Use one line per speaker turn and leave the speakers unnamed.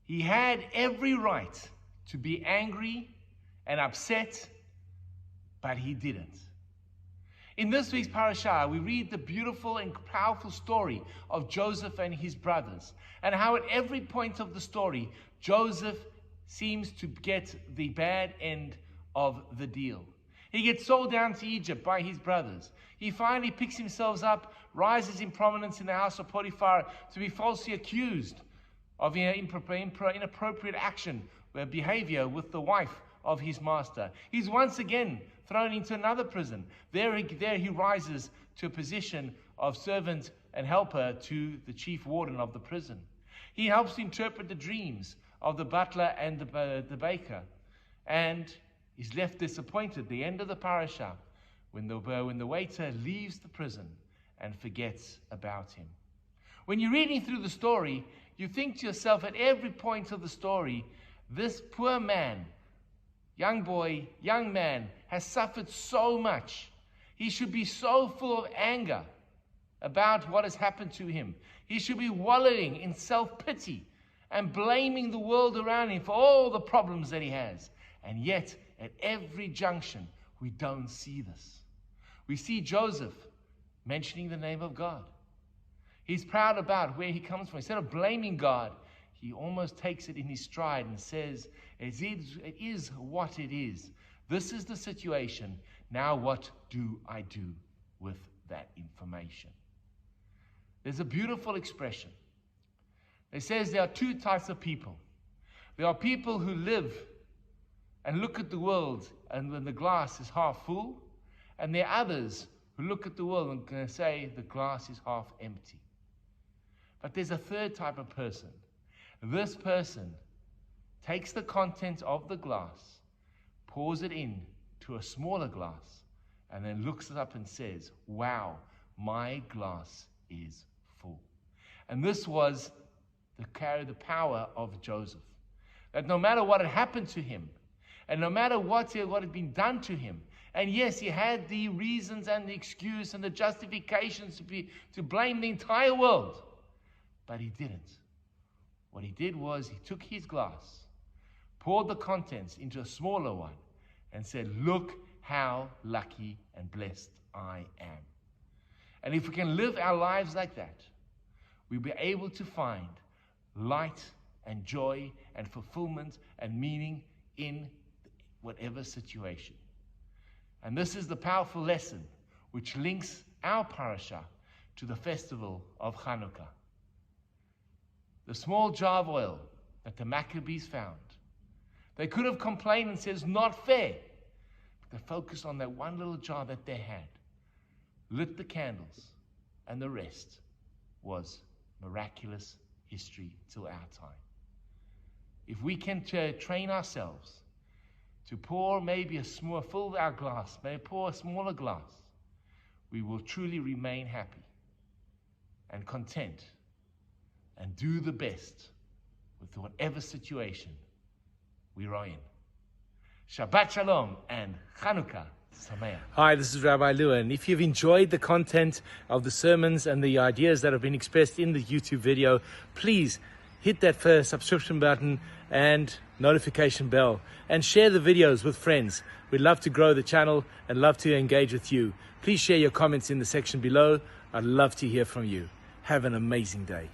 He had every right to be angry and upset, but he didn't. In this week's parasha, we read the beautiful and powerful story of Joseph and his brothers, and how at every point of the story, Joseph seems to get the bad end of the deal. He gets sold down to Egypt by his brothers. He finally picks himself up, rises in prominence in the house of Potiphar to be falsely accused of inappropriate action, behavior with the wife of his master. He's once again thrown into another prison. There he rises to a position of servant and helper to the chief warden of the prison. He helps to interpret the dreams of the butler and the baker, and is left disappointed at the end of the parasha when the waiter leaves the prison and forgets about him. When you're reading through the story, you think to yourself at every point of the story, this poor man, young boy, young man, has suffered so much. He should be so full of anger about what has happened to him. He should be wallowing in self-pity and blaming the world around him for all the problems that he has. And yet, at every junction, we don't see this. We see Joseph mentioning the name of God. He's proud about where he comes from. Instead of blaming God, he almost takes it in his stride and says, it is what it is. This is the situation. Now what do I do with that information? There's a beautiful expression. It says there are two types of people. There are people who live and look at the world and when the glass is half full, and there are others who look at the world and can say the glass is half empty. But there's a third type of person. This person takes the contents of the glass, pours it in to a smaller glass, and then looks up and says, wow, my glass is full. And this was the power of Joseph. That no matter what had happened to him, and no matter what had been done to him, and yes, he had the reasons and the excuse and the justifications to blame the entire world, but he didn't. What he did was he took his glass, poured the contents into a smaller one, and said, look how lucky and blessed I am. And if we can live our lives like that, we'll be able to find light and joy and fulfillment and meaning in whatever situation. And this is the powerful lesson which links our parasha to the festival of Chanukah. The small jar of oil that the Maccabees found, they could have complained and said, it's not fair. But they focused on that one little jar that they had, lit the candles, and the rest was miraculous history till our time. If we can train ourselves to pour maybe fill our glass, maybe pour a smaller glass, we will truly remain happy and content and do the best with whatever situation we are in. Shabbat Shalom and Chanukah Sameach.
Hi, this is Rabbi Lewin. If you've enjoyed the content of the sermons and the ideas that have been expressed in the YouTube video, please hit that first subscription button and notification bell, and share the videos with friends. We'd love to grow the channel and love to engage with you. Please share your comments in the section below. I'd love to hear from you. Have an amazing day.